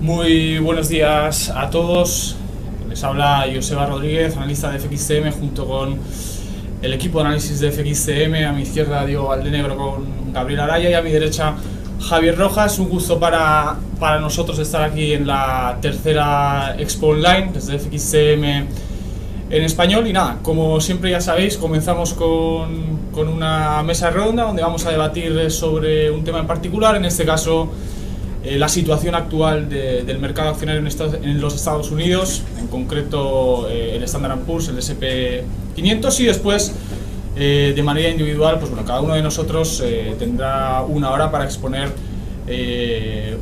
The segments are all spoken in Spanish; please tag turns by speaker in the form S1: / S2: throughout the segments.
S1: Muy buenos días a todos. Les habla Joseba Rodríguez, analista de FXCM, junto con el equipo de análisis de FXCM. A mi izquierda Diego Valdenegro con Gabriel Araya y a mi derecha Javier Rojas. Un gusto para nosotros estar aquí en la tercera Expo Online desde FXCM en español. Y nada, como siempre ya sabéis, comenzamos con una mesa redonda donde vamos a debatir sobre un tema en particular, en este caso la situación actual del mercado accionario en los Estados Unidos, en concreto el Standard & Poor's, el S&P 500, y después de manera individual, pues bueno, cada uno de nosotros tendrá una hora para exponer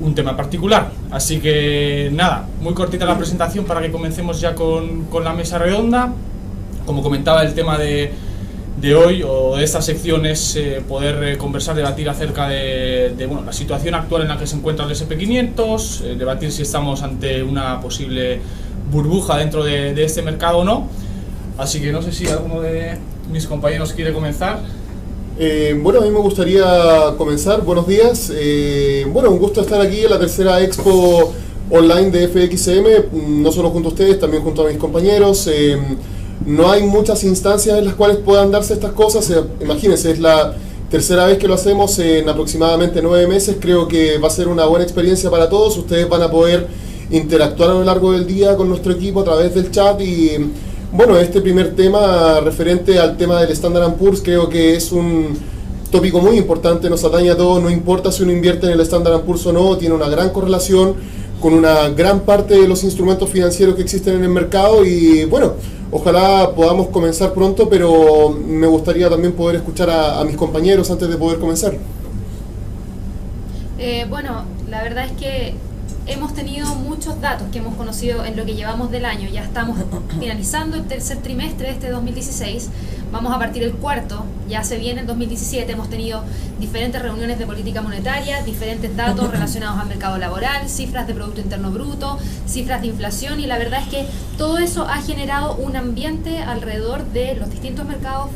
S1: un tema en particular. Así que nada, muy cortita la presentación para que comencemos ya con la mesa redonda. Como comentaba, el tema de hoy o de esta sección es poder conversar, debatir acerca de bueno, la situación actual en la que se encuentra el S&P 500, debatir si estamos ante una posible burbuja dentro de este mercado o no. Así que no sé si alguno de mis compañeros quiere comenzar.
S2: Bueno, a mí me gustaría comenzar. Buenos días. Bueno, un gusto estar aquí en la tercera Expo Online de FXCM, no solo junto a ustedes, también junto a mis compañeros. No hay muchas instancias en las cuales puedan darse estas cosas. Imagínense, es la tercera vez que lo hacemos en aproximadamente 9 meses. Creo que va a ser una buena experiencia para todos. Ustedes van a poder interactuar a lo largo del día con nuestro equipo a través del chat. Y bueno, este primer tema referente al tema del Standard & Poor's creo que es un tópico muy importante, nos atañe a todos. No importa si uno invierte en el Standard & Poor's o no, tiene una gran correlación con una gran parte de los instrumentos financieros que existen en el mercado. Y bueno, ojalá podamos comenzar pronto, pero me gustaría también poder escuchar a mis compañeros antes de poder comenzar.
S3: Bueno, la verdad es que hemos tenido muchos datos que hemos conocido en lo que llevamos del año. Ya estamos finalizando el tercer trimestre de este 2016. Vamos a partir el cuarto, ya se viene el 2017. Hemos tenido diferentes reuniones de política monetaria, diferentes datos relacionados al mercado laboral, cifras de Producto Interno Bruto, cifras de inflación, y la verdad es que todo eso ha generado un ambiente alrededor de los distintos mercados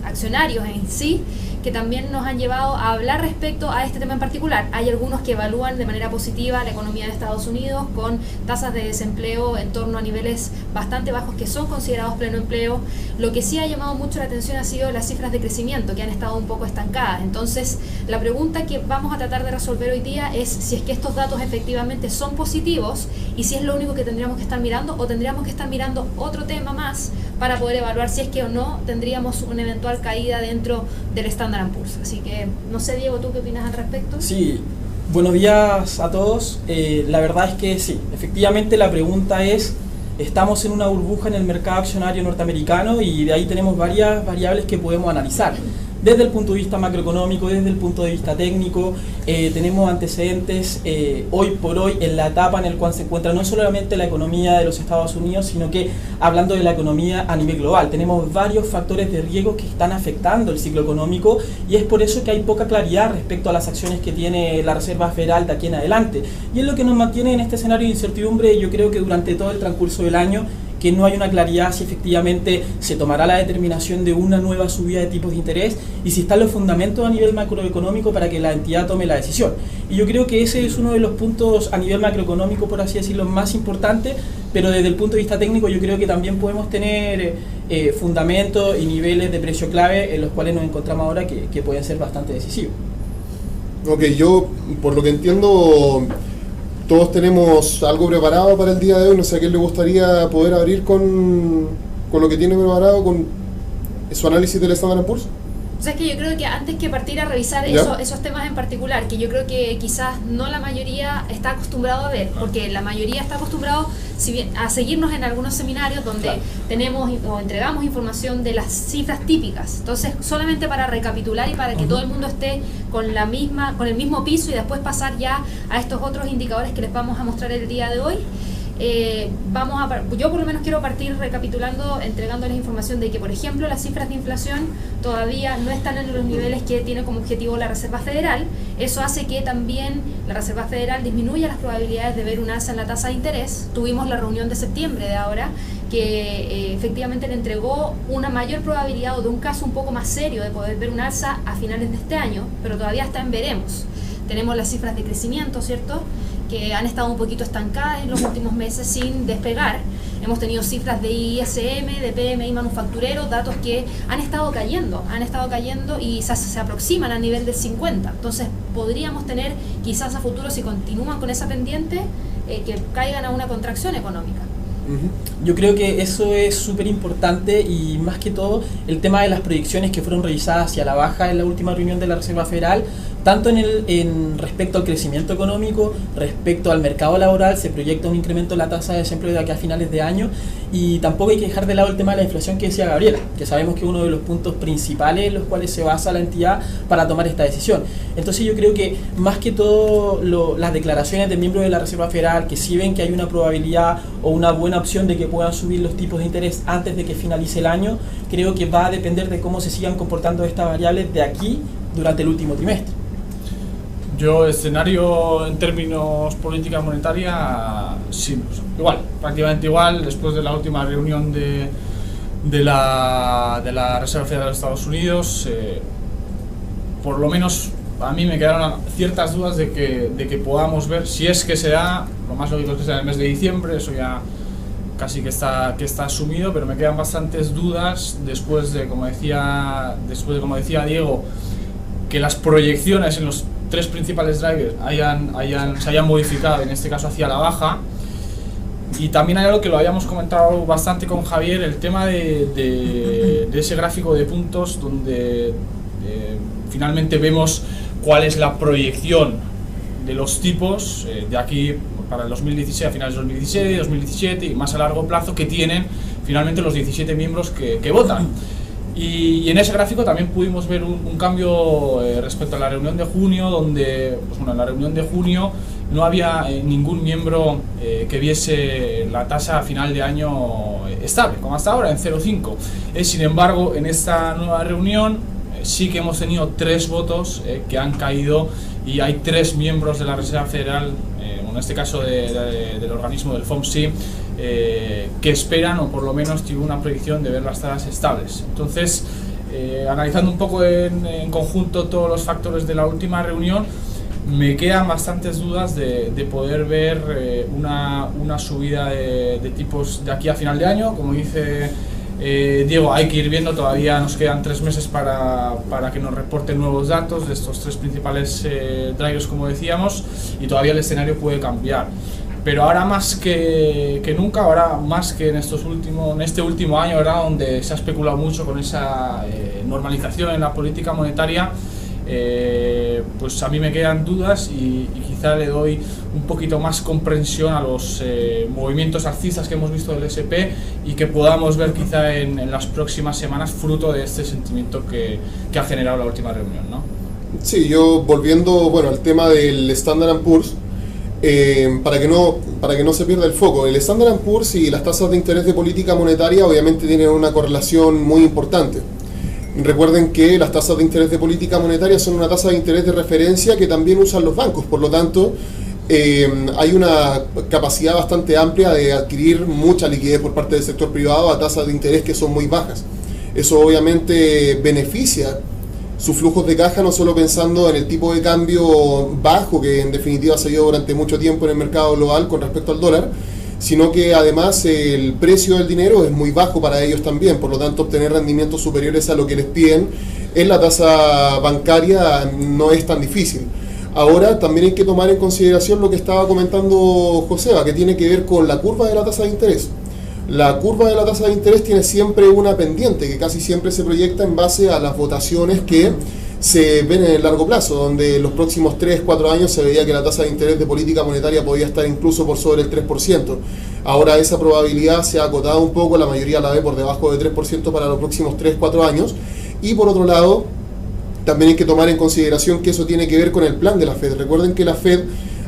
S3: accionarios en sí, que también nos han llevado a hablar respecto a este tema en particular. Hay algunos que evalúan de manera positiva la economía de Estados Unidos con tasas de desempleo en torno a niveles bastante bajos que son considerados pleno empleo. Lo que sí ha llamado mucho la atención ha sido las cifras de crecimiento, que han estado un poco estancadas. Entonces, la pregunta que vamos a tratar de resolver hoy día es si es que estos datos efectivamente son positivos y si es lo único que tendríamos que estar mirando, o tendríamos que estar mirando otro tema más para poder evaluar si es que o no tendríamos una eventual caída dentro del Standard & Poor's. Así que, no sé, Diego, ¿tú qué opinas al respecto?
S4: Sí, buenos días a todos. La verdad es que sí, efectivamente la pregunta es, estamos en una burbuja en el mercado accionario norteamericano, y de ahí tenemos varias variables que podemos analizar. Desde el punto de vista macroeconómico, desde el punto de vista técnico, tenemos antecedentes hoy por hoy en la etapa en la cual se encuentra no solamente la economía de los Estados Unidos, sino que hablando de la economía a nivel global. Tenemos varios factores de riesgo que están afectando el ciclo económico, y es por eso que hay poca claridad respecto a las acciones que tiene la Reserva Federal de aquí en adelante. Y es lo que nos mantiene en este escenario de incertidumbre, yo creo que durante todo el transcurso del año, que no hay una claridad si efectivamente se tomará la determinación de una nueva subida de tipos de interés y si están los fundamentos a nivel macroeconómico para que la entidad tome la decisión. Y yo creo que ese es uno de los puntos a nivel macroeconómico, por así decirlo, más importante, pero desde el punto de vista técnico yo creo que también podemos tener fundamentos y niveles de precio clave en los cuales nos encontramos ahora que pueden ser bastante decisivos.
S2: Ok, yo por lo que entiendo, todos tenemos algo preparado para el día de hoy. No sé a quién le gustaría poder abrir con lo que tiene preparado, con su análisis del Standard & Poor's.
S3: O sea, es que yo creo que antes que partir a revisar esos temas en particular, que yo creo que quizás no la mayoría está acostumbrado a ver, porque la mayoría está acostumbrado a seguirnos en algunos seminarios donde tenemos o entregamos información de las cifras típicas. Entonces, solamente para recapitular y para que todo el mundo esté con el mismo piso, y después pasar ya a estos otros indicadores que les vamos a mostrar el día de hoy. Yo por lo menos quiero partir recapitulando, entregándoles información de que, por ejemplo, las cifras de inflación todavía no están en los niveles que tiene como objetivo la Reserva Federal. Eso hace que también la Reserva Federal disminuya las probabilidades de ver un alza en la tasa de interés. Tuvimos la reunión de septiembre de ahora, que efectivamente le entregó una mayor probabilidad, o de un caso un poco más serio, de poder ver un alza a finales de este año, pero todavía está en veremos. Tenemos las cifras de crecimiento, ¿cierto?, que han estado un poquito estancadas en los últimos meses sin despegar. Hemos tenido cifras de ISM, de PMI manufacturero, datos que han estado cayendo y se aproximan al nivel del 50. Entonces podríamos tener quizás a futuro, si continúan con esa pendiente, que caigan a una contracción económica.
S4: Yo creo que eso es súper importante, y más que todo el tema de las proyecciones que fueron revisadas hacia la baja en la última reunión de la Reserva Federal, tanto en respecto al crecimiento económico, respecto al mercado laboral. Se proyecta un incremento en la tasa de desempleo de aquí a finales de año, y tampoco hay que dejar de lado el tema de la inflación que decía Gabriela, que sabemos que es uno de los puntos principales en los cuales se basa la entidad para tomar esta decisión. Entonces yo creo que más que todo las declaraciones de miembros de la Reserva Federal, que sí ven que hay una probabilidad o una buena opción de que puedan subir los tipos de interés antes de que finalice el año, creo que va a depender de cómo se sigan comportando estas variables de aquí durante el último trimestre.
S1: Yo, escenario en términos política monetaria, sí, igual, prácticamente igual, después de la última reunión de la Reserva Federal de Estados Unidos, por lo menos a mí me quedaron ciertas dudas de que podamos ver, si es que se da, lo más lógico es que sea en el mes de diciembre, eso ya casi que está asumido, pero me quedan bastantes dudas después de, como decía Diego, que las proyecciones en los tres principales drivers se hayan modificado, en este caso hacia la baja. Y también hay algo que lo habíamos comentado bastante con Javier, el tema de ese gráfico de puntos donde finalmente vemos cuál es la proyección de los tipos de aquí para el 2016, a finales de 2017 y más a largo plazo, que tienen finalmente los 17 miembros que votan. Y en ese gráfico también pudimos ver un cambio respecto a la reunión de junio, donde en la reunión de junio no había ningún miembro que viese la tasa a final de año estable, como hasta ahora, en 0,5. Sin embargo, en esta nueva reunión sí que hemos tenido 3 votos que han caído, y hay 3 miembros de la Reserva Federal, en este caso del organismo del FOMC, que esperan, o por lo menos tienen una proyección de ver las tasas estables. Entonces, analizando un poco en conjunto todos los factores de la última reunión, me quedan bastantes dudas de poder ver una subida de tipos de aquí a final de año. Como dice Diego, hay que ir viendo, todavía nos quedan 3 meses para que nos reporten nuevos datos de estos 3 principales drivers, como decíamos, y todavía el escenario puede cambiar. Pero ahora más que nunca, ahora más que en este último año, ¿verdad?, donde se ha especulado mucho con esa normalización en la política monetaria, pues a mí me quedan dudas, y quizá le doy un poquito más comprensión a los movimientos alcistas que hemos visto del S&P, y que podamos ver quizá en las próximas semanas fruto de este sentimiento que ha generado la última reunión, ¿no?
S2: Sí, yo volviendo al tema del Standard & Poor's, para que no se pierda el foco, el Standard & Poor's y las tasas de interés de política monetaria obviamente tienen una correlación muy importante. Recuerden que las tasas de interés de política monetaria son una tasa de interés de referencia que también usan los bancos, por lo tanto hay una capacidad bastante amplia de adquirir mucha liquidez por parte del sector privado a tasas de interés que son muy bajas. Eso obviamente beneficia sus flujos de caja, no solo pensando en el tipo de cambio bajo que en definitiva se dio durante mucho tiempo en el mercado global con respecto al dólar, sino que además el precio del dinero es muy bajo para ellos también, por lo tanto obtener rendimientos superiores a lo que les piden en la tasa bancaria no es tan difícil. Ahora también hay que tomar en consideración lo que estaba comentando Joseba, que tiene que ver con la curva de la tasa de interés. La curva de la tasa de interés tiene siempre una pendiente que casi siempre se proyecta en base a las votaciones que se ven en el largo plazo, donde en los próximos 3-4 años se veía que la tasa de interés de política monetaria podía estar incluso por sobre el 3%. Ahora esa probabilidad se ha acotado un poco, la mayoría la ve por debajo de 3% para los próximos 3-4 años. Y por otro lado, también hay que tomar en consideración que eso tiene que ver con el plan de la Fed. Recuerden que la Fed,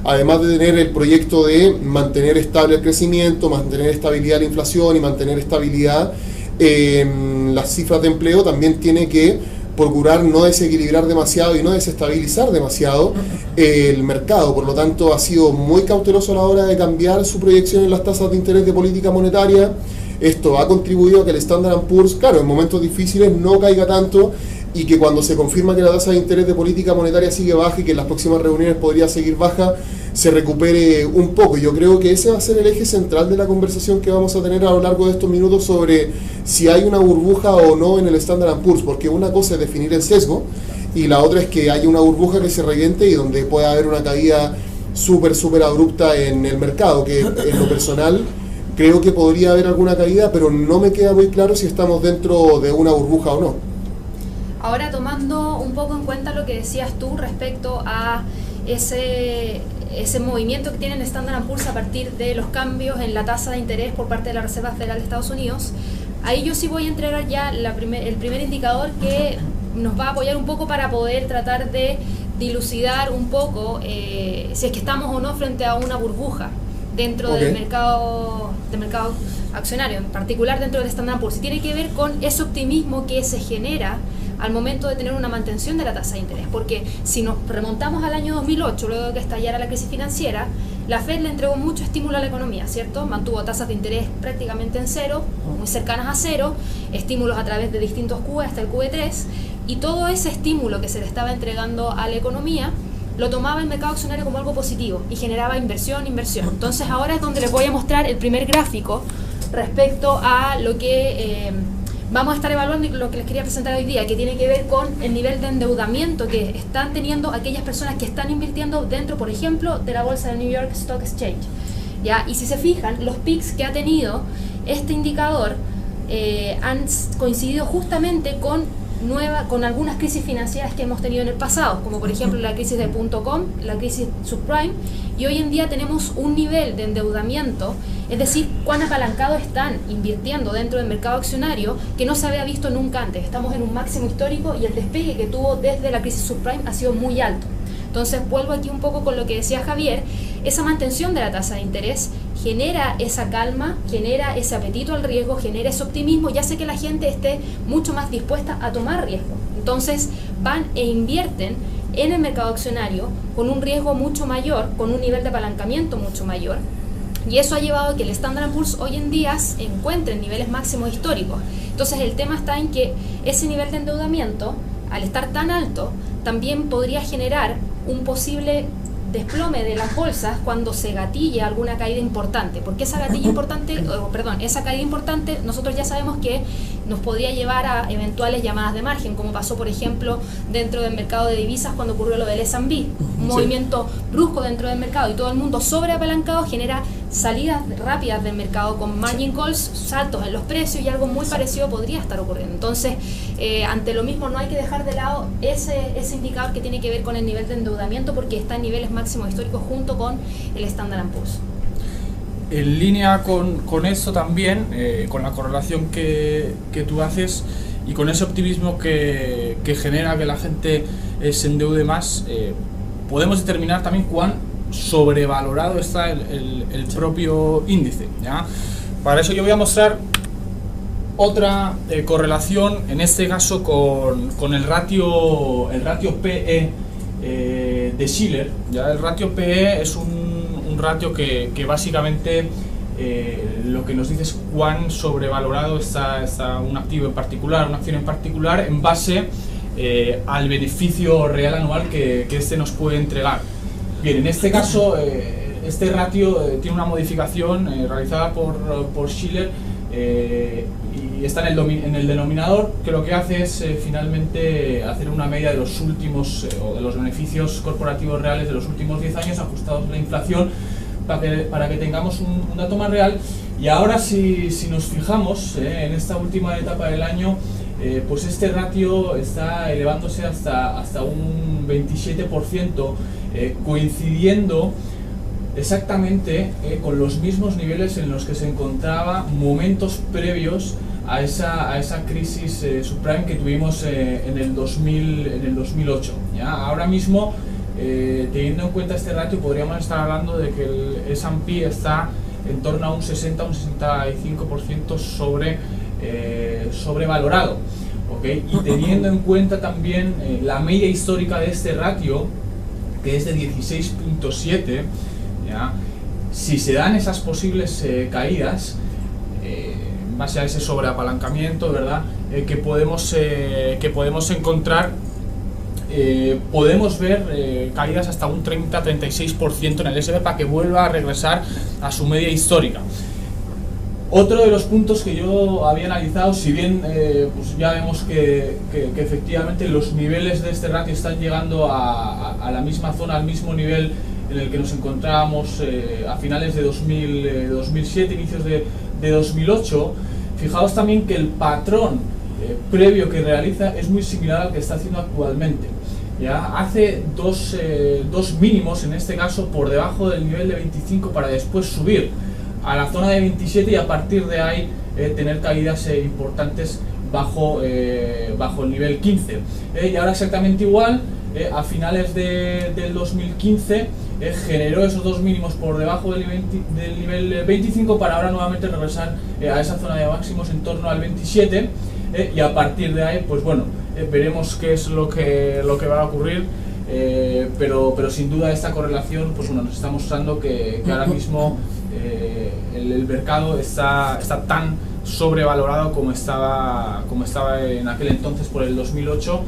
S2: además de tener el proyecto de mantener estable el crecimiento, mantener estabilidad la inflación y mantener estabilidad en las cifras de empleo, también tiene que procurar no desequilibrar demasiado y no desestabilizar demasiado el mercado. Por lo tanto, ha sido muy cauteloso a la hora de cambiar su proyección en las tasas de interés de política monetaria. Esto ha contribuido a que el Standard & Poor's, claro, en momentos difíciles no caiga tanto y que cuando se confirma que la tasa de interés de política monetaria sigue baja y que en las próximas reuniones podría seguir baja, se recupere un poco. Yo creo que ese va a ser el eje central de la conversación que vamos a tener a lo largo de estos minutos sobre si hay una burbuja o no en el Standard & Poor's, porque una cosa es definir el sesgo y la otra es que haya una burbuja que se reviente y donde pueda haber una caída súper abrupta en el mercado, que en lo personal creo que podría haber alguna caída, pero no me queda muy claro si estamos dentro de una burbuja o no.
S3: Ahora, tomando un poco en cuenta lo que decías tú respecto a ese movimiento que tiene el Standard & Poor's a partir de los cambios en la tasa de interés por parte de la Reserva Federal de Estados Unidos, ahí yo sí voy a entregar ya el primer indicador que nos va a apoyar un poco para poder tratar de dilucidar un poco si es que estamos o no frente a una burbuja dentro del mercado accionario, en particular dentro del Standard & Poor's. Y tiene que ver con ese optimismo que se genera al momento de tener una mantención de la tasa de interés, porque si nos remontamos al año 2008, luego de que estallara la crisis financiera, la Fed le entregó mucho estímulo a la economía, ¿cierto? Mantuvo tasas de interés prácticamente en cero, muy cercanas a cero, estímulos a través de distintos QE hasta el QE3, y todo ese estímulo que se le estaba entregando a la economía lo tomaba el mercado accionario como algo positivo y generaba inversión. Entonces ahora es donde les voy a mostrar el primer gráfico respecto a lo que vamos a estar evaluando y lo que les quería presentar hoy día, que tiene que ver con el nivel de endeudamiento que están teniendo aquellas personas que están invirtiendo dentro, por ejemplo, de la bolsa del New York Stock Exchange. ¿Ya? Y si se fijan, los picks que ha tenido este indicador han coincidido justamente con algunas crisis financieras que hemos tenido en el pasado, como por ejemplo la crisis del .com, la crisis subprime, y hoy en día tenemos un nivel de endeudamiento, es decir, cuán apalancados están invirtiendo dentro del mercado accionario, que no se había visto nunca antes. Estamos en un máximo histórico y el despegue que tuvo desde la crisis subprime ha sido muy alto. Entonces vuelvo aquí un poco con lo que decía Javier, esa mantención de la tasa de interés genera esa calma, genera ese apetito al riesgo, genera ese optimismo y hace que la gente esté mucho más dispuesta a tomar riesgo. Entonces van e invierten en el mercado accionario con un riesgo mucho mayor, con un nivel de apalancamiento mucho mayor, y eso ha llevado a que el Standard & Poor's hoy en día se encuentre en niveles máximos históricos. Entonces el tema está en que ese nivel de endeudamiento, al estar tan alto, también podría generar un posible desplome de las bolsas cuando se gatille alguna caída importante, porque esa caída importante nosotros ya sabemos que nos podría llevar a eventuales llamadas de margen, como pasó por ejemplo dentro del mercado de divisas cuando ocurrió lo del S&P, un movimiento brusco dentro del mercado y todo el mundo sobreapalancado genera salidas rápidas del mercado con margin calls, saltos en los precios, y algo muy parecido podría estar ocurriendo. Entonces, ante lo mismo no hay que dejar de lado ese indicador que tiene que ver con el nivel de endeudamiento, porque está en niveles máximos históricos junto con el Standard & Poor's.
S1: En línea con eso también, con la correlación que tú haces y con ese optimismo que genera que la gente se endeude más, podemos determinar también cuán sobrevalorado está el propio índice, ¿ya? Para eso yo voy a mostrar otra correlación, en este caso con el ratio PE de Shiller. ¿Ya? El ratio PE es un ratio que básicamente lo que nos dice es cuán sobrevalorado está un activo en particular, una acción en particular, en base al beneficio real anual que este nos puede entregar. Bien, en este caso, este ratio tiene una modificación realizada por Shiller y está en el denominador, que lo que hace es finalmente hacer una media de los últimos, o de los beneficios corporativos reales de los últimos 10 años ajustados a la inflación, para que tengamos un dato más real. Y ahora si nos fijamos en esta última etapa del año, pues este ratio está elevándose hasta un 27%, coincidiendo exactamente con los mismos niveles en los que se encontraba momentos previos a esa crisis subprime que tuvimos en el 2008. ¿Ya? Ahora mismo, teniendo en cuenta este ratio, podríamos estar hablando de que el S&P está en torno a un 60 o un 65% sobrevalorado. ¿Okay? Y teniendo en cuenta también la media histórica de este ratio, que es de 16.7, ¿ya? Si se dan esas posibles caídas, base a ese sobreapalancamiento, ¿verdad? Que podemos encontrar. Podemos ver caídas hasta un 30-36% en el S&P para que vuelva a regresar a su media histórica. Otro de los puntos que yo había analizado, si bien pues ya vemos que efectivamente los niveles de este ratio están llegando a la misma zona, al mismo nivel en el que nos encontrábamos a finales de 2007, inicios de 2008, fijaos también que el patrón previo que realiza es muy similar al que está haciendo actualmente. Ya hace dos mínimos, en este caso por debajo del nivel de 25 para después subir a la zona de 27 y a partir de ahí tener caídas importantes bajo el nivel 15. Y ahora exactamente igual, a finales del 2015 generó esos dos mínimos por debajo del nivel 25 para ahora nuevamente regresar a esa zona de máximos en torno al 27 y a partir de ahí pues bueno, veremos qué es lo que va a ocurrir, pero sin duda esta correlación pues bueno, nos está mostrando que ahora mismo el mercado está tan sobrevalorado como estaba en aquel entonces por el 2008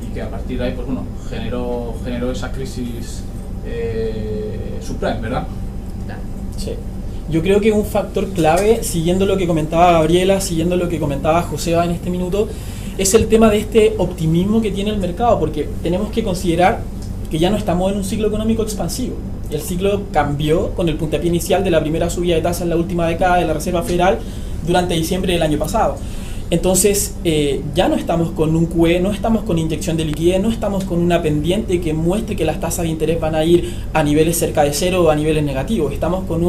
S1: y que a partir de ahí pues bueno, generó esa crisis subprime, ¿verdad?
S4: Sí. Yo creo que un factor clave, siguiendo lo que comentaba Gabriela, siguiendo lo que comentaba Joseba en este minuto, es el tema de este optimismo que tiene el mercado, porque tenemos que considerar que ya no estamos en un ciclo económico expansivo. El ciclo cambió con el puntapié inicial de la primera subida de tasas en la última década de la Reserva Federal durante diciembre del año pasado. Entonces ya no estamos con un QE, no estamos con inyección de liquidez, no estamos con una pendiente que muestre que las tasas de interés van a ir a niveles cerca de cero o a niveles negativos. Estamos con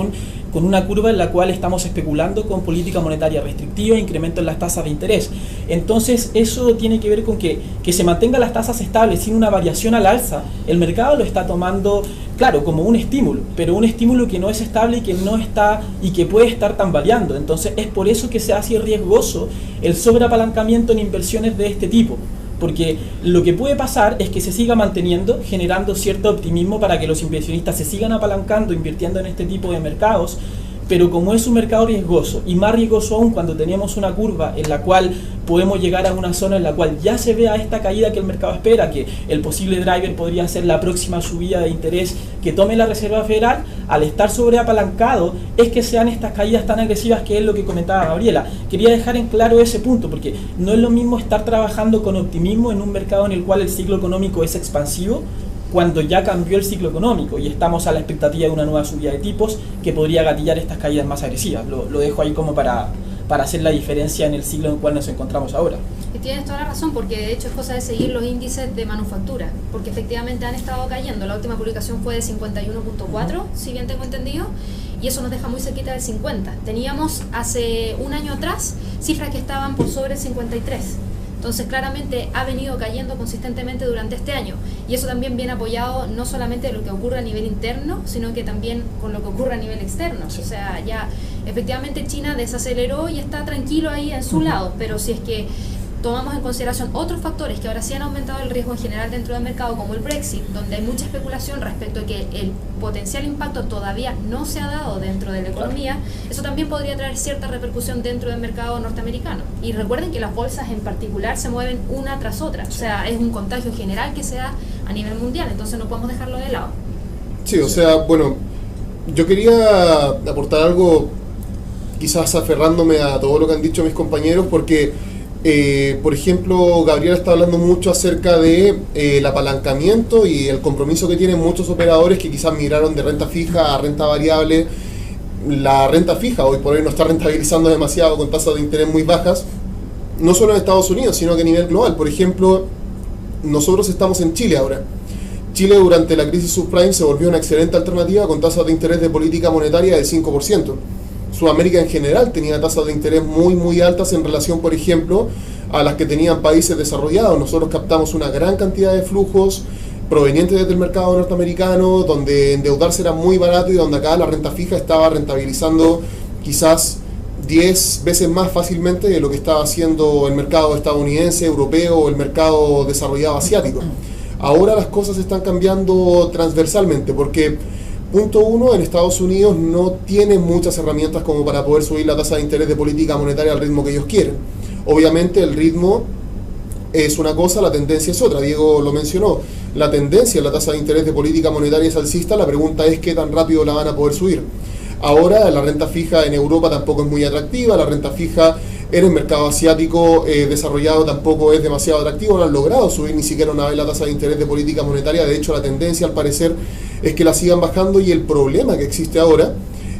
S4: una curva en la cual estamos especulando con política monetaria restrictiva e incremento en las tasas de interés. Entonces eso tiene que ver con que se mantengan las tasas estables sin una variación al alza. El mercado lo está tomando, claro, como un estímulo, pero un estímulo que no es estable y que no está y que puede estar tambaleando. Entonces es por eso que se hace riesgoso el sobreapalancamiento en inversiones de este tipo, porque lo que puede pasar es que se siga manteniendo, generando cierto optimismo para que los inversionistas se sigan apalancando, invirtiendo en este tipo de mercados, pero como es un mercado riesgoso, y más riesgoso aún cuando tenemos una curva en la cual podemos llegar a una zona en la cual ya se vea esta caída que el mercado espera, que el posible driver podría ser la próxima subida de interés que tome la Reserva Federal, al estar sobreapalancado es que sean estas caídas tan agresivas, que es lo que comentaba Gabriela. Quería dejar en claro ese punto, porque no es lo mismo estar trabajando con optimismo en un mercado en el cual el ciclo económico es expansivo, cuando ya cambió el ciclo económico y estamos a la expectativa de una nueva subida de tipos que podría gatillar estas caídas más agresivas. Lo dejo ahí como para hacer la diferencia en el ciclo en el cual nos encontramos ahora.
S3: Y tienes toda la razón, porque de hecho es cosa de seguir los índices de manufactura, porque efectivamente han estado cayendo. La última publicación fue de 51.4, si bien tengo entendido, y eso nos deja muy cerquita del 50. Teníamos hace un año atrás cifras que estaban por sobre el 53. Entonces claramente ha venido cayendo consistentemente durante este año, y eso también viene apoyado no solamente de lo que ocurre a nivel interno, sino que también con lo que ocurre a nivel externo. Sí. O sea, ya efectivamente China desaceleró y está tranquilo ahí en su lado, pero si es que tomamos en consideración otros factores que ahora sí han aumentado el riesgo en general dentro del mercado, como el Brexit, donde hay mucha especulación respecto a que el potencial impacto todavía no se ha dado dentro de la economía, eso también podría traer cierta repercusión dentro del mercado norteamericano. Y recuerden que las bolsas en particular se mueven una tras otra, o sea, es un contagio general que se da a nivel mundial, entonces no podemos dejarlo de lado.
S2: Sí, o sea, bueno, yo quería aportar algo, quizás aferrándome a todo lo que han dicho mis compañeros, porque por ejemplo, Gabriela está hablando mucho acerca de el apalancamiento y el compromiso que tienen muchos operadores que quizás migraron de renta fija a renta variable. La renta fija hoy por hoy no está rentabilizando demasiado con tasas de interés muy bajas, no solo en Estados Unidos, sino que a nivel global. Por ejemplo, nosotros estamos en Chile ahora. Chile durante la crisis subprime se volvió una excelente alternativa con tasas de interés de política monetaria del 5%. Sudamérica en general tenía tasas de interés muy altas en relación, por ejemplo, a las que tenían países desarrollados. Nosotros captamos una gran cantidad de flujos provenientes desde el mercado norteamericano, donde endeudarse era muy barato y donde acá la renta fija estaba rentabilizando quizás 10 veces más fácilmente de lo que estaba haciendo el mercado estadounidense, europeo o el mercado desarrollado asiático. Ahora las cosas están cambiando transversalmente, porque Punto uno, en Estados Unidos no tienen muchas herramientas como para poder subir la tasa de interés de política monetaria al ritmo que ellos quieren. Obviamente el ritmo es una cosa, la tendencia es otra. Diego lo mencionó, la tendencia en la tasa de interés de política monetaria es alcista, la pregunta es qué tan rápido la van a poder subir. Ahora la renta fija en Europa tampoco es muy atractiva, la renta fija en el mercado asiático desarrollado tampoco es demasiado atractivo, no han logrado subir ni siquiera una vez la tasa de interés de política monetaria. De hecho la tendencia al parecer es que la sigan bajando, y el problema que existe ahora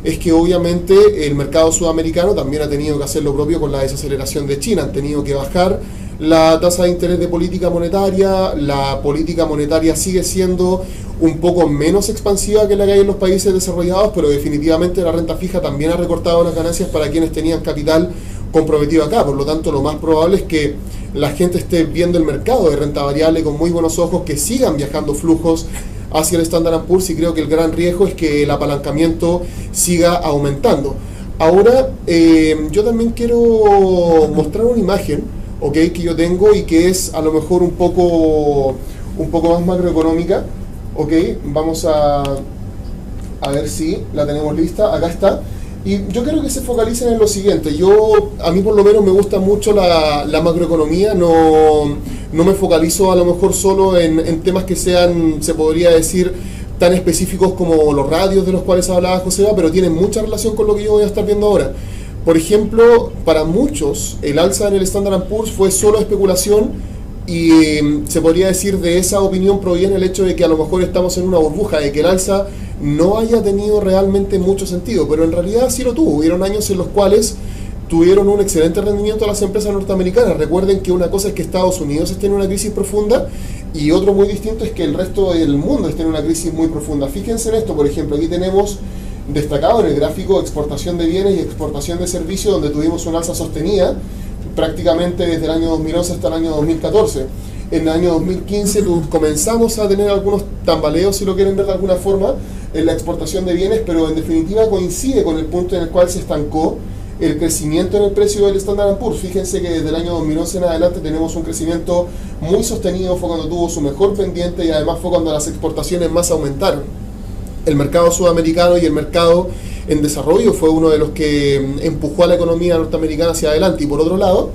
S2: es que obviamente el mercado sudamericano también ha tenido que hacer lo propio con la desaceleración de China, han tenido que bajar la tasa de interés de política monetaria, la política monetaria sigue siendo un poco menos expansiva que la que hay en los países desarrollados, pero definitivamente la renta fija también ha recortado las ganancias para quienes tenían capital comprometido acá. Por lo tanto, lo más probable es que la gente esté viendo el mercado de renta variable con muy buenos ojos, que sigan viajando flujos hacia el Standard & Poor's, y creo que el gran riesgo es que el apalancamiento siga aumentando. Ahora, yo también quiero mostrar una imagen, que yo tengo y que es a lo mejor un poco más macroeconómica. Vamos a ver si la tenemos lista. Acá está. Y yo quiero que se focalicen en lo siguiente. A mí por lo menos me gusta mucho la macroeconomía, no me focalizo a lo mejor solo en temas que sean, se podría decir, tan específicos como los radios de los cuales hablaba Joseba, pero tienen mucha relación con lo que yo voy a estar viendo ahora. Por ejemplo, para muchos el alza en el Standard & Poor's fue solo especulación, y se podría decir de esa opinión proviene el hecho de que a lo mejor estamos en una burbuja, de que el alza no haya tenido realmente mucho sentido, pero en realidad sí lo tuvo. Hubieron años en los cuales tuvieron un excelente rendimiento las empresas norteamericanas. Recuerden que una cosa es que Estados Unidos esté en una crisis profunda, y otro muy distinto es que el resto del mundo esté en una crisis muy profunda. Fíjense en esto, por ejemplo, aquí tenemos destacado en el gráfico exportación de bienes y exportación de servicios, donde tuvimos una alza sostenida prácticamente desde el año 2011 hasta el año 2014. En el año 2015 comenzamos a tener algunos tambaleos, si lo quieren ver de alguna forma, en la exportación de bienes, pero en definitiva coincide con el punto en el cual se estancó el crecimiento en el precio del Standard & Poor's. Fíjense que desde el año 2011 en adelante tenemos un crecimiento muy sostenido, fue cuando tuvo su mejor pendiente, y además fue cuando las exportaciones más aumentaron. El mercado sudamericano y el mercado en desarrollo fue uno de los que empujó a la economía norteamericana hacia adelante. Y por otro lado,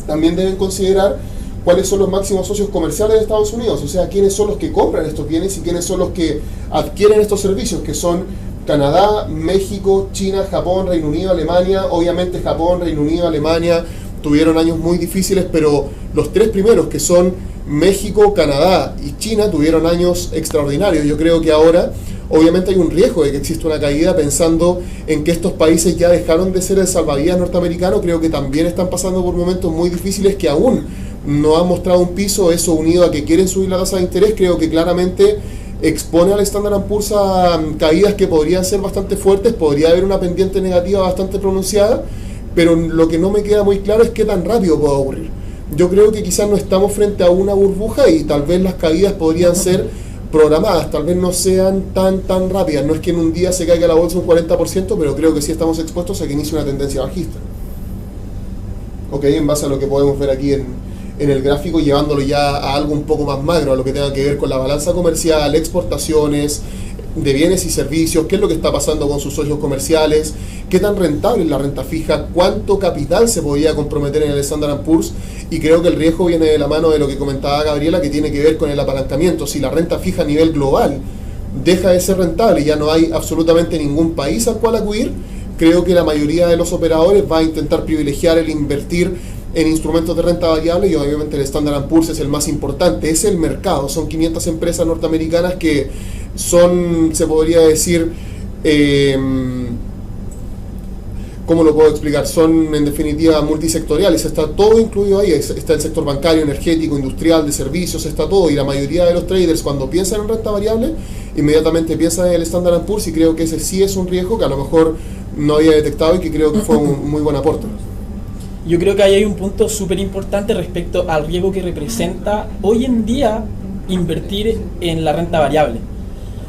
S2: también deben considerar cuáles son los máximos socios comerciales de Estados Unidos, o sea, quiénes son los que compran estos bienes y quiénes son los que adquieren estos servicios, que son Canadá, México, China, Japón, Reino Unido, Alemania. Obviamente Japón, Reino Unido, Alemania tuvieron años muy difíciles, pero los tres primeros, que son México, Canadá y China, tuvieron años extraordinarios. Yo creo que ahora obviamente hay un riesgo de que exista una caída, pensando en que estos países ya dejaron de ser el salvavidas norteamericano. Creo que también están pasando por momentos muy difíciles que aún no han mostrado un piso. Eso, unido a que quieren subir la tasa de interés, creo que claramente expone al Standard & Poor's a caídas que podrían ser bastante fuertes. Podría haber una pendiente negativa bastante pronunciada, pero lo que no me queda muy claro es qué tan rápido puede ocurrir. Yo creo que quizás no estamos frente a una burbuja, y tal vez las caídas podrían ser programadas, tal vez no sean tan rápidas. No es que en un día se caiga la bolsa un 40%, pero creo que sí estamos expuestos a que inicie una tendencia bajista. En base a lo que podemos ver aquí en el gráfico, llevándolo ya a algo un poco más magro, a lo que tenga que ver con la balanza comercial, exportaciones de bienes y servicios, qué es lo que está pasando con sus socios comerciales, qué tan rentable es la renta fija, cuánto capital se podría comprometer en el Standard & Poor's. Y creo que el riesgo viene de la mano de lo que comentaba Gabriela, que tiene que ver con el apalancamiento. Si la renta fija a nivel global deja de ser rentable y ya no hay absolutamente ningún país al cual acudir, creo que la mayoría de los operadores va a intentar privilegiar el invertir en instrumentos de renta variable, y obviamente el Standard & Poor's es el más importante, es el mercado. Son 500 empresas norteamericanas que son, se podría decir, ¿cómo lo puedo explicar? Son en definitiva multisectoriales, está todo incluido ahí, está el sector bancario, energético, industrial, de servicios, está todo, y la mayoría de los traders cuando piensan en renta variable, inmediatamente piensan en el Standard & Poor's, y creo que ese sí es un riesgo que a lo mejor no había detectado y que creo que fue un muy buen aporte.
S4: Yo creo que ahí hay un punto súper importante respecto al riesgo que representa hoy en día invertir en la renta variable.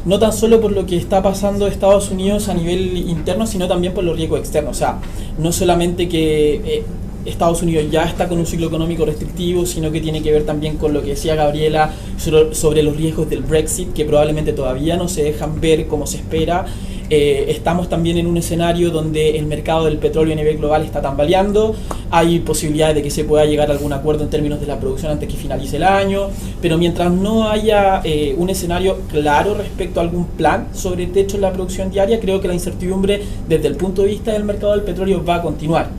S4: No tan solo por lo que está pasando en Estados Unidos a nivel interno, sino también por los riesgos externos. O sea, no solamente que Estados Unidos ya está con un ciclo económico restrictivo, sino que tiene que ver también con lo que decía Gabriela sobre los riesgos del Brexit, que probablemente todavía no se dejan ver como se espera. Estamos también en un escenario donde el mercado del petróleo a nivel global está tambaleando, hay posibilidades de que se pueda llegar a algún acuerdo en términos de la producción antes que finalice el año, pero mientras no haya un escenario claro respecto a algún plan sobre el techo en la producción diaria, creo que la incertidumbre desde el punto de vista del mercado del petróleo va a continuar.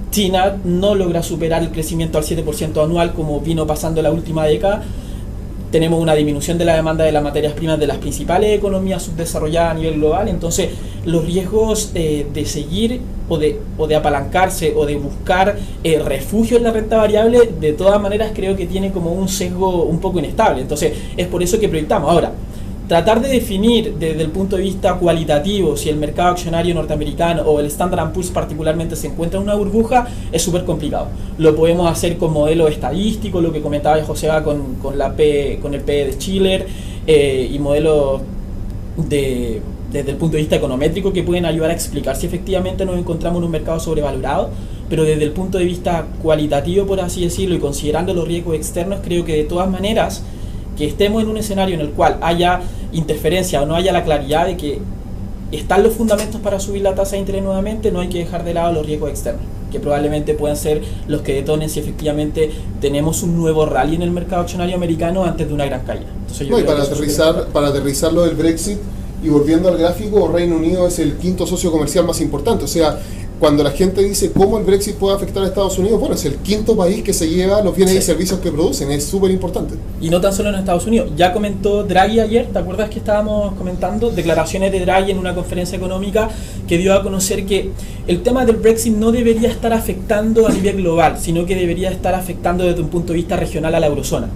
S4: China no logra superar el crecimiento al 7% anual como vino pasando en la última década. Tenemos una disminución de la demanda de las materias primas de las principales economías subdesarrolladas a nivel global, entonces los riesgos de seguir o de apalancarse o de buscar refugio en la renta variable, de todas maneras creo que tiene como un sesgo un poco inestable, entonces es por eso que proyectamos. Ahora, tratar de definir desde el punto de vista cualitativo si el mercado accionario norteamericano o el Standard & Poor's particularmente se encuentra en una burbuja es súper complicado. Lo podemos hacer con modelos estadísticos, lo que comentaba Joseba con el PE de Shiller y modelos desde el punto de vista econométrico que pueden ayudar a explicar si efectivamente nos encontramos en un mercado sobrevalorado, pero desde el punto de vista cualitativo, por así decirlo, y considerando los riesgos externos, creo que de todas maneras que estemos en un escenario en el cual haya interferencia o no haya la claridad de que están los fundamentos para subir la tasa de interés nuevamente, no hay que dejar de lado los riesgos externos, que probablemente puedan ser los que detonen si efectivamente tenemos un nuevo rally en el mercado accionario americano antes de una gran caída. Entonces,
S2: no, y para aterrizar lo del Brexit, y volviendo al gráfico, Reino Unido es el quinto socio comercial más importante, o sea, cuando la gente dice cómo el Brexit puede afectar a Estados Unidos, bueno, es el quinto país que se lleva los bienes y servicios que producen, es súper importante.
S4: Y no tan solo en Estados Unidos, ya comentó Draghi ayer, ¿te acuerdas que estábamos comentando? Declaraciones de Draghi en una conferencia económica que dio a conocer que el tema del Brexit no debería estar afectando a nivel global, sino que debería estar afectando desde un punto de vista regional a la eurozona.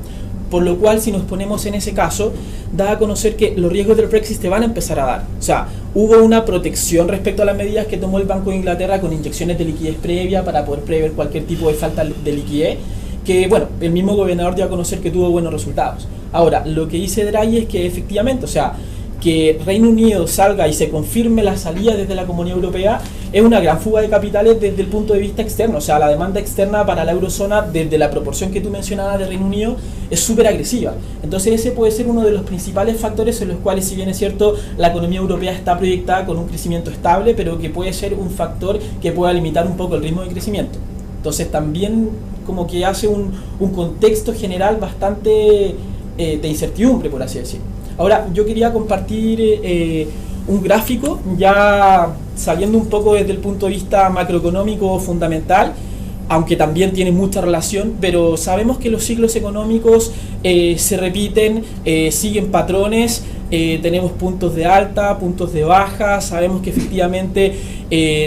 S4: Por lo cual, si nos ponemos en ese caso, da a conocer que los riesgos del Brexit se van a empezar a dar. O sea, hubo una protección respecto a las medidas que tomó el Banco de Inglaterra con inyecciones de liquidez previa para poder prever cualquier tipo de falta de liquidez, que, bueno, el mismo gobernador dio a conocer que tuvo buenos resultados. Ahora, lo que dice Draghi es que efectivamente, o sea, que Reino Unido salga y se confirme la salida desde la Comunidad Europea es una gran fuga de capitales desde el punto de vista externo. O sea, la demanda externa para la eurozona, desde la proporción que tú mencionabas de Reino Unido, es súper agresiva. Entonces ese puede ser uno de los principales factores en los cuales, si bien es cierto, la economía europea está proyectada con un crecimiento estable, pero que puede ser un factor que pueda limitar un poco el ritmo de crecimiento. Entonces también como que hace un contexto general bastante de incertidumbre, por así decirlo. Ahora, yo quería compartir un gráfico, ya saliendo un poco desde el punto de vista macroeconómico fundamental, aunque también tiene mucha relación, pero sabemos que los ciclos económicos se repiten, siguen patrones, tenemos puntos de alta, puntos de baja, sabemos que efectivamente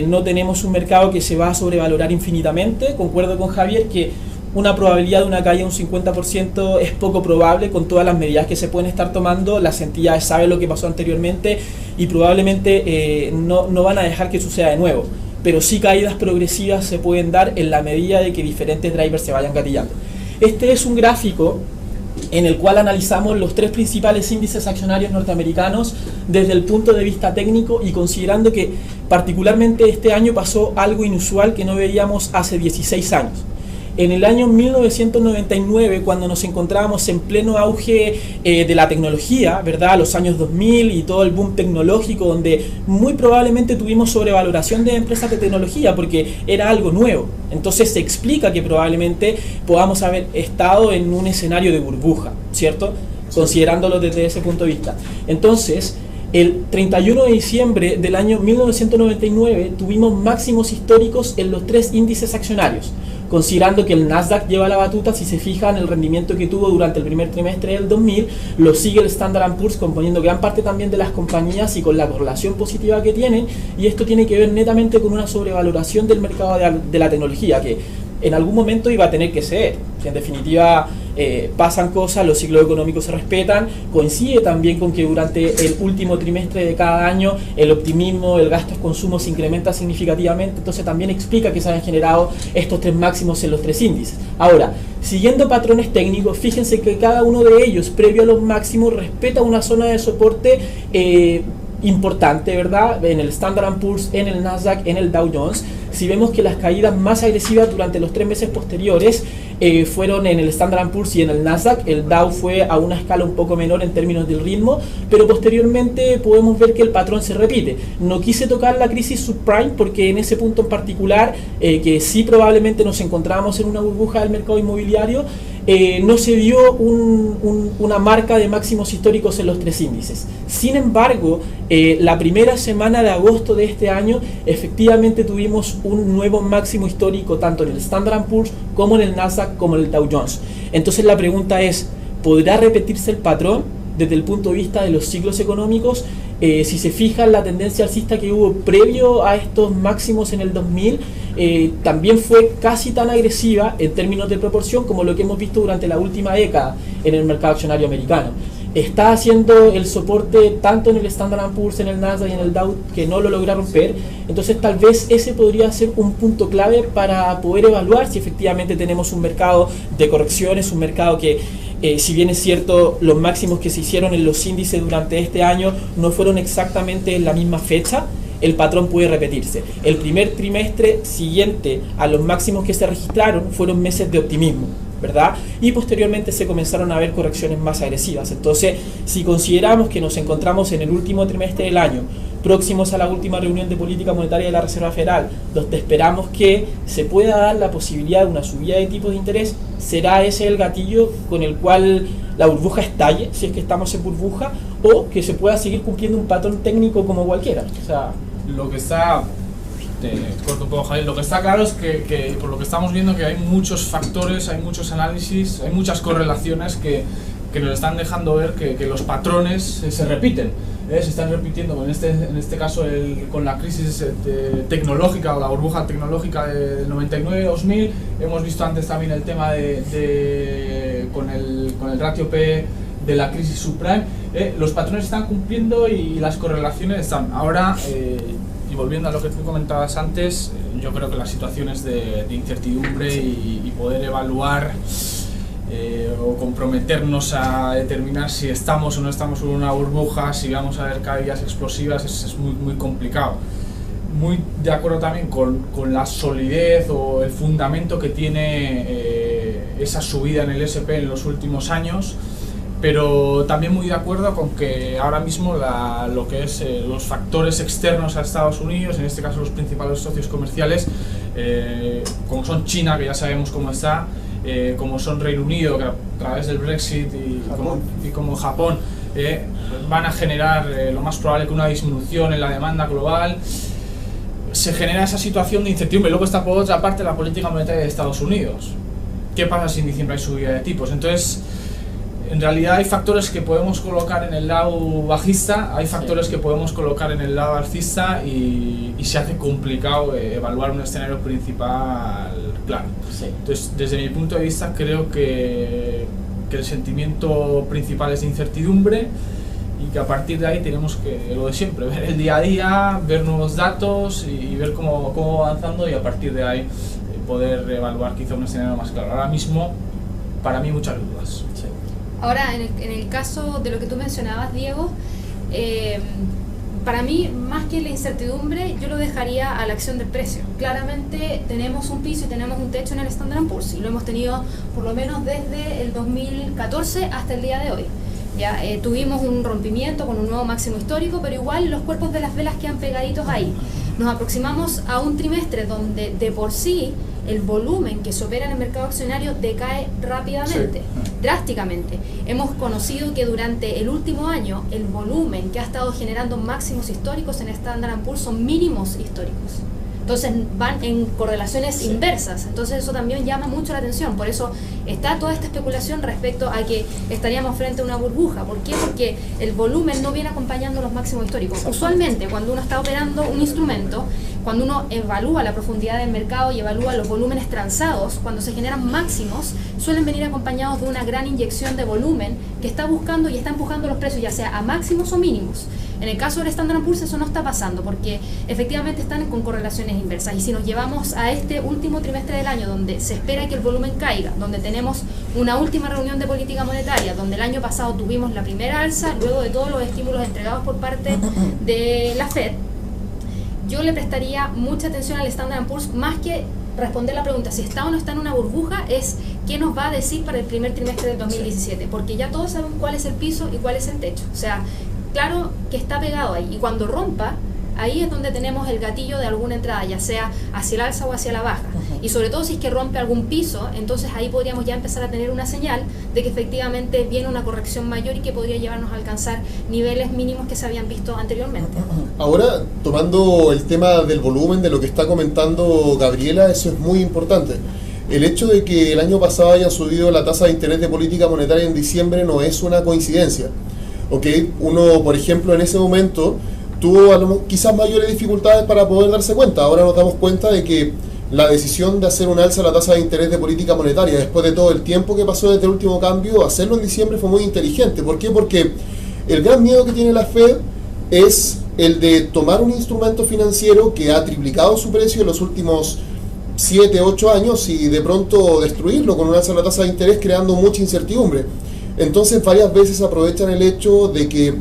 S4: no tenemos un mercado que se va a sobrevalorar infinitamente. Concuerdo con Javier que una probabilidad de una caída de un 50% es poco probable con todas las medidas que se pueden estar tomando. Las entidades saben lo que pasó anteriormente y probablemente no van a dejar que suceda de nuevo, pero sí caídas progresivas se pueden dar en la medida de que diferentes drivers se vayan gatillando. Este es un gráfico en el cual analizamos los tres principales índices accionarios norteamericanos desde el punto de vista técnico y considerando que particularmente este año pasó algo inusual que no veíamos hace 16 años. En el año 1999, cuando nos encontrábamos en pleno auge de la tecnología, ¿verdad? Los años 2000 y todo el boom tecnológico, donde muy probablemente tuvimos sobrevaloración de empresas de tecnología porque era algo nuevo. Entonces se explica que probablemente podamos haber estado en un escenario de burbuja, ¿cierto? Considerándolo desde ese punto de vista. Entonces, el 31 de diciembre del año 1999 tuvimos máximos históricos en los tres índices accionarios, considerando que el Nasdaq lleva la batuta. Si se fijan el rendimiento que tuvo durante el primer trimestre del 2000, lo sigue el Standard & Poor's componiendo gran parte también de las compañías y con la correlación positiva que tienen, y esto tiene que ver netamente con una sobrevaloración del mercado de la tecnología que en algún momento iba a tener que ceder. En definitiva, pasan cosas, los ciclos económicos se respetan, coincide también con que durante el último trimestre de cada año el optimismo, el gasto de consumo se incrementa significativamente, entonces también explica que se han generado estos tres máximos en los tres índices. Ahora, siguiendo patrones técnicos, fíjense que cada uno de ellos, previo a los máximos, respeta una zona de soporte importante, ¿verdad? En el Standard & Poor's, en el Nasdaq, en el Dow Jones. Si vemos que las caídas más agresivas durante los 3 meses posteriores fueron en el Standard & Poor's y en el Nasdaq. El Dow fue a una escala un poco menor en términos del ritmo, pero posteriormente podemos ver que el patrón se repite. No quise tocar la crisis subprime porque en ese punto en particular, que sí probablemente nos encontrábamos en una burbuja del mercado inmobiliario, no se dio una marca de máximos históricos en los 3 índices. Sin embargo, la primera semana de agosto de este año efectivamente tuvimos un nuevo máximo histórico tanto en el Standard & Poor's como en el Nasdaq como en el Dow Jones. Entonces la pregunta es, ¿podrá repetirse el patrón desde el punto de vista de los ciclos económicos? Si se fijan, la tendencia alcista que hubo previo a estos máximos en el 2000 también fue casi tan agresiva en términos de proporción como lo que hemos visto durante la última década en el mercado accionario americano. Está haciendo el soporte tanto en el Standard & Poor's, en el Nasdaq y en el Dow, que no lo logra romper. Entonces tal vez ese podría ser un punto clave para poder evaluar si efectivamente tenemos un mercado de correcciones, un mercado que si bien es cierto, los máximos que se hicieron en los índices durante este año no fueron exactamente en la misma fecha, el patrón puede repetirse. El primer trimestre siguiente a los máximos que se registraron fueron meses de optimismo, ¿verdad? Y posteriormente se comenzaron a ver correcciones más agresivas. Entonces, si consideramos que nos encontramos en el último trimestre del año, próximos a la última reunión de política monetaria de la Reserva Federal, donde esperamos que se pueda dar la posibilidad de una subida de tipos de interés, será ese el gatillo con el cual la burbuja estalle, si es que estamos en burbuja, o que se pueda seguir cumpliendo un patrón técnico como cualquiera. O sea,
S1: lo que está, te corto un poco, Javier, lo que está claro es que por lo que estamos viendo que hay muchos factores, hay muchos análisis, hay muchas correlaciones que nos están dejando ver que los patrones se repiten. Se están repitiendo, en este caso con la crisis tecnológica o la burbuja tecnológica del 99-2000. Hemos visto antes también el tema con el ratio P de la crisis subprime. Los patrones están cumpliendo y las correlaciones están. Ahora, y volviendo a lo que tú comentabas antes, yo creo que las situaciones de incertidumbre y poder evaluar o comprometernos a determinar si estamos o no estamos en una burbuja, si vamos a ver caídas explosivas, es muy, muy complicado. Muy de acuerdo también con la solidez o el fundamento que tiene esa subida en el S&P en los últimos años, pero también muy de acuerdo con que ahora mismo lo que es los factores externos a Estados Unidos, en este caso los principales socios comerciales, como son China, que ya sabemos cómo está, como son Reino Unido, que a través del Brexit y como Japón, van a generar lo más probable que una disminución en la demanda global. Se genera esa situación de incertidumbre. Luego está por otra parte la política monetaria de Estados Unidos. ¿Qué pasa si en diciembre hay subida de tipos? Entonces, en realidad hay factores que podemos colocar en el lado bajista, hay factores que podemos colocar en el lado alcista y se hace complicado evaluar un escenario principal claro.
S4: sí.
S1: Entonces, desde mi punto de vista, creo que el sentimiento principal es de incertidumbre y que a partir de ahí tenemos que, lo de siempre, ver el día a día, ver nuevos datos y ver cómo va avanzando y a partir de ahí poder evaluar quizá un escenario más claro. Ahora mismo, para mí, muchas dudas.
S4: sí.
S3: Ahora, en el caso de lo que tú mencionabas, Diego, para mí, más que la incertidumbre, yo lo dejaría a la acción del precio. Claramente tenemos un piso y tenemos un techo en el Standard & Poor's y lo hemos tenido por lo menos desde el 2014 hasta el día de hoy. Ya tuvimos un rompimiento con un nuevo máximo histórico, pero igual los cuerpos de las velas quedan pegaditos ahí. Nos aproximamos a un trimestre donde de por sí el volumen que se opera en el mercado accionario decae rápidamente,
S2: Sí.
S3: drásticamente. Hemos conocido que durante el último año el volumen que ha estado generando máximos históricos en Standard & Poor's son mínimos históricos. Entonces van en correlaciones inversas, entonces eso también llama mucho la atención. Por eso está toda esta especulación respecto a que estaríamos frente a una burbuja. ¿Por qué? Porque el volumen no viene acompañando los máximos históricos. Usualmente cuando uno está operando un instrumento, cuando uno evalúa la profundidad del mercado y evalúa los volúmenes transados, cuando se generan máximos, suelen venir acompañados de una gran inyección de volumen que está buscando y está empujando los precios ya sea a máximos o mínimos. En el caso del Standard & Poor's eso no está pasando, porque efectivamente están con correlaciones inversas. Y si nos llevamos a este último trimestre del año, donde se espera que el volumen caiga, donde tenemos una última reunión de política monetaria, donde el año pasado tuvimos la primera alza, luego de todos los estímulos entregados por parte de la Fed, yo le prestaría mucha atención al Standard & Poor's, más que responder la pregunta si está o no está en una burbuja, es qué nos va a decir para el primer trimestre del 2017, porque ya todos sabemos cuál es el piso y cuál es el techo. O sea, claro que está pegado ahí, y cuando rompa, ahí es donde tenemos el gatillo de alguna entrada, ya sea hacia el alza o hacia la baja. Y sobre todo si es que rompe algún piso, entonces ahí podríamos ya empezar a tener una señal de que efectivamente viene una corrección mayor y que podría llevarnos a alcanzar niveles mínimos que se habían visto anteriormente.
S2: Ahora, tomando el tema del volumen, de lo que está comentando Gabriela, eso es muy importante. El hecho de que el año pasado haya subido la tasa de interés de política monetaria en diciembre no es una coincidencia. ¿Okay? Uno, por ejemplo, en ese momento tuvo quizás mayores dificultades para poder darse cuenta. Ahora nos damos cuenta de que la decisión de hacer un alza a la tasa de interés de política monetaria, después de todo el tiempo que pasó desde el último cambio, hacerlo en diciembre fue muy inteligente. ¿Por qué? Porque el gran miedo que tiene la Fed es el de tomar un instrumento financiero que ha triplicado su precio en los últimos 7, 8 años y de pronto destruirlo con un alza a la tasa de interés, creando mucha incertidumbre. Entonces varias veces aprovechan el hecho de que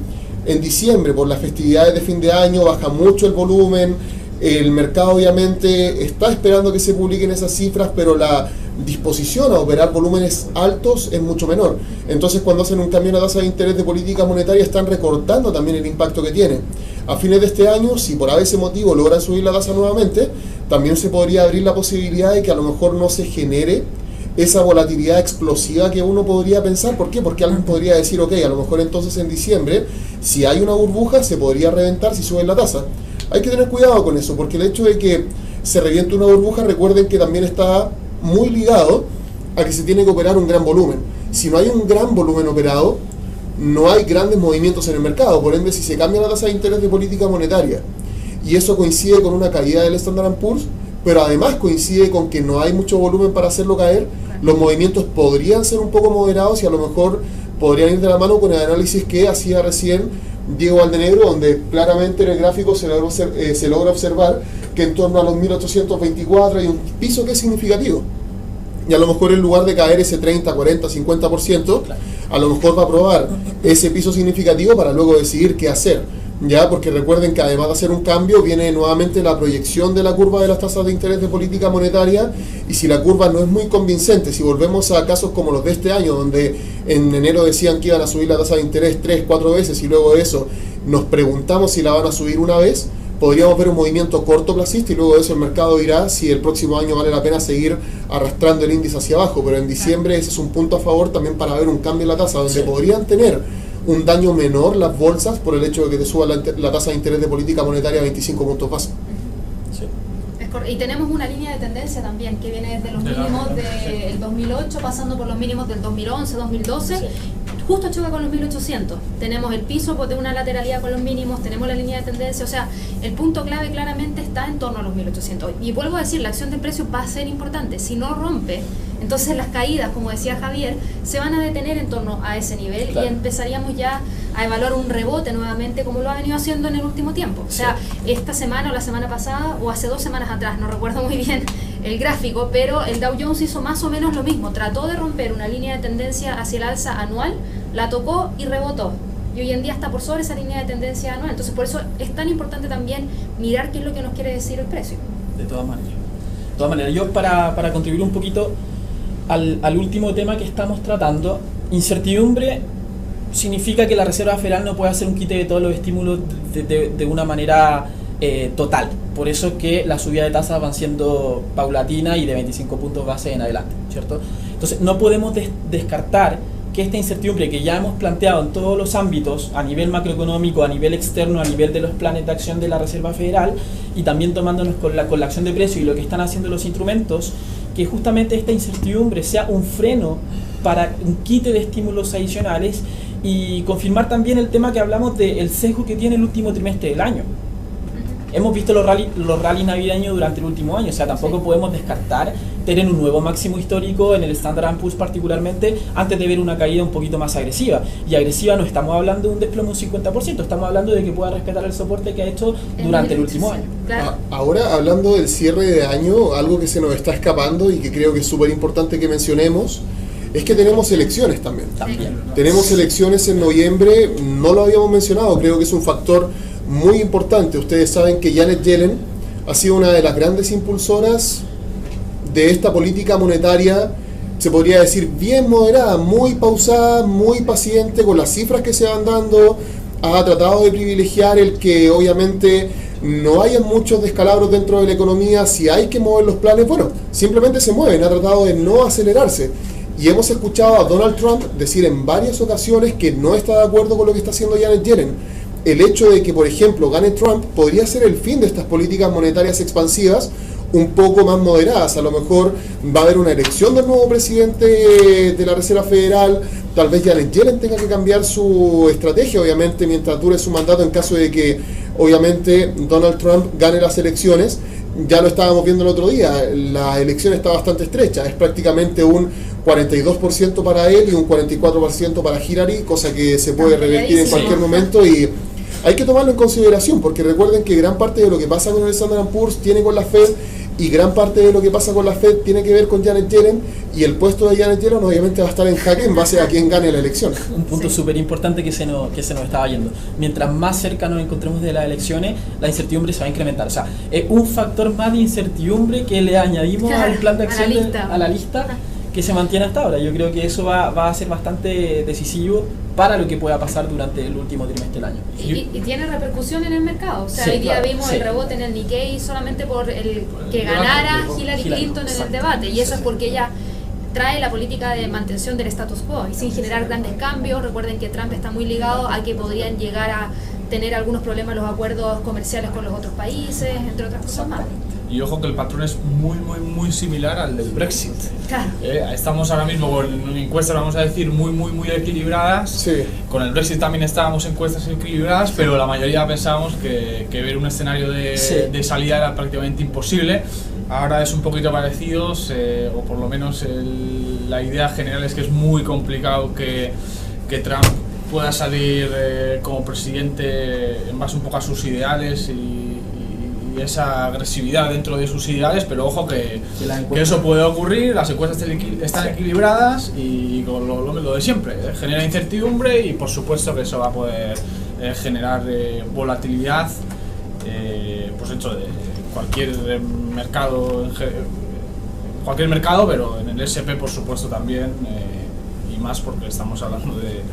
S2: en diciembre, por las festividades de fin de año, baja mucho el volumen, el mercado obviamente está esperando que se publiquen esas cifras, pero la disposición a operar volúmenes altos es mucho menor. Entonces cuando hacen un cambio en la tasa de interés de política monetaria están recortando también el impacto que tiene. A fines de este año, si por ese motivo logran subir la tasa nuevamente, también se podría abrir la posibilidad de que a lo mejor no se genere esa volatilidad explosiva que uno podría pensar. ¿Por qué? Porque alguien podría decir, ok, a lo mejor entonces en diciembre, si hay una burbuja, se podría reventar si suben la tasa. Hay que tener cuidado con eso, porque el hecho de que se reviente una burbuja, recuerden que también está muy ligado a que se tiene que operar un gran volumen. Si no hay un gran volumen operado, no hay grandes movimientos en el mercado. Por ende, si se cambia la tasa de interés de política monetaria y eso coincide con una caída del Standard & Poor's, pero además coincide con que no hay mucho volumen para hacerlo caer, los movimientos podrían ser un poco moderados y a lo mejor podrían ir de la mano con el análisis que hacía recién Diego Valdenegro, donde claramente en el gráfico se logra observar que en torno a los 1824 hay un piso que es significativo. Y a lo mejor en lugar de caer ese 30, 40, 50%, a lo mejor va a probar ese piso significativo para luego decidir qué hacer. Ya, porque recuerden que además de hacer un cambio, viene nuevamente la proyección de la curva de las tasas de interés de política monetaria, y si la curva no es muy convincente, si volvemos a casos como los de este año, donde en enero decían que iban a subir la tasa de interés 3, 4 veces, y luego de eso nos preguntamos si la van a subir una vez, podríamos ver un movimiento cortoplacista y luego de eso el mercado dirá si el próximo año vale la pena seguir arrastrando el índice hacia abajo. Pero en diciembre ese es un punto a favor también para ver un cambio en la tasa, donde podrían tener un daño menor las bolsas por el hecho de que te suba la tasa de interés de política monetaria a 25 puntos base.
S3: Y tenemos una línea de tendencia también que viene desde los mínimos del 2008, pasando por los mínimos del 2011, 2012, justo choca con los 1800. Tenemos el piso de una lateralidad con los mínimos, tenemos la línea de tendencia, o sea, el punto clave claramente está en torno a los 1800. Y vuelvo a decir, la acción del precio va a ser importante. Si no rompe, entonces las caídas, como decía Javier, se van a detener en torno a ese nivel, y empezaríamos ya a evaluar un rebote nuevamente, como lo ha venido haciendo en el último tiempo. O sea, esta semana o la semana pasada, o hace 2 semanas atrás, no recuerdo muy bien el gráfico, pero el Dow Jones hizo más o menos lo mismo. Trató de romper una línea de tendencia hacia el alza anual, la tocó y rebotó. Y hoy en día está por sobre esa línea de tendencia anual. Entonces, por eso es tan importante también mirar qué es lo que nos quiere decir el precio.
S4: De todas maneras. Yo para contribuir un poquito al último tema que estamos tratando, incertidumbre significa que la Reserva Federal no puede hacer un quite de todos los estímulos de una manera total. Por eso que las subidas de tasas van siendo paulatinas y de 25 puntos base en adelante, ¿cierto? Entonces no podemos descartar que esta incertidumbre que ya hemos planteado en todos los ámbitos, a nivel macroeconómico, a nivel externo, a nivel de los planes de acción de la Reserva Federal, y también tomándonos con la acción de precio y lo que están haciendo los instrumentos, que justamente esta incertidumbre sea un freno para un quite de estímulos adicionales, y confirmar también el tema que hablamos del sesgo que tiene el último trimestre del año. hemos visto los rally navideños durante el último año, o sea, tampoco podemos descartar tener un nuevo máximo histórico en el Standard & Poor's particularmente antes de ver una caída un poquito más agresiva. Y agresiva no estamos hablando de un desplome de un 50%, estamos hablando de que pueda respetar el soporte que ha hecho durante el último año.
S3: Claro.
S2: Ahora, hablando del cierre de año, algo que se nos está escapando y que creo que es súper importante que mencionemos, es que tenemos elecciones también. Tenemos elecciones en noviembre, no lo habíamos mencionado, creo que es un factor muy importante. Ustedes saben que Janet Yellen ha sido una de las grandes impulsoras de esta política monetaria, se podría decir bien moderada, muy pausada, muy paciente con las cifras que se van dando. Ha tratado de privilegiar el que obviamente no haya muchos descalabros dentro de la economía. Si hay que mover los planes, bueno, simplemente se mueven. Ha tratado de no acelerarse. Y hemos escuchado a Donald Trump decir en varias ocasiones que no está de acuerdo con lo que está haciendo Janet Yellen. El hecho de que, por ejemplo, gane Trump podría ser el fin de estas políticas monetarias expansivas un poco más moderadas. A lo mejor va a haber una elección del nuevo presidente de la Reserva Federal, tal vez Janet Yellen tenga que cambiar su estrategia, obviamente, mientras dure su mandato, en caso de que, obviamente, Donald Trump gane las elecciones. Ya lo estábamos viendo el otro día, la elección está bastante estrecha, es prácticamente un 42% para él y un 44% para Hillary, cosa que se puede revertir en cualquier momento, y hay que tomarlo en consideración, porque recuerden que gran parte de lo que pasa con el Standard & Poor's tiene con la Fed, y gran parte de lo que pasa con la Fed tiene que ver con Janet Yellen, y el puesto de Janet Yellen obviamente va a estar en jaque en base a quién gane la elección.
S4: Un punto súper importante que se nos estaba yendo. Mientras más cerca nos encontremos de las elecciones, la incertidumbre se va a incrementar. O sea, es un factor más de incertidumbre que le añadimos al plan de acción a la lista que se mantiene hasta ahora. Yo creo que eso va a ser bastante decisivo para lo que pueda pasar durante el último trimestre del año.
S3: Y tiene repercusión en el mercado. O sea,
S4: Sí,
S3: hoy día
S4: claro,
S3: vimos
S4: sí.
S3: el rebote en el Nikkei solamente por el que ganara Hillary Clinton en el debate. Y eso es porque ella trae la política de mantención del status quo y sin generar grandes cambios. Recuerden que Trump está muy ligado a que podrían llegar a tener algunos problemas los acuerdos comerciales con los otros países, entre otras cosas más.
S1: Y ojo que el patrón es muy similar al del Brexit.
S3: Claro.
S1: Estamos ahora mismo con encuestas, vamos a decir, muy equilibradas.
S2: Sí.
S1: Con el Brexit también estábamos en encuestas equilibradas, pero la mayoría pensábamos que ver un escenario de salida era prácticamente imposible. Ahora es un poquito parecido, o por lo menos la idea general es que es muy complicado que Trump pueda salir como presidente en base un poco a sus ideales y esa agresividad dentro de sus ideales, pero ojo que eso puede ocurrir, las encuestas están equilibradas y con lo de siempre, genera incertidumbre y por supuesto que eso va a poder generar volatilidad, pues hecho de cualquier mercado, pero en el S&P por supuesto también, y más porque estamos hablando de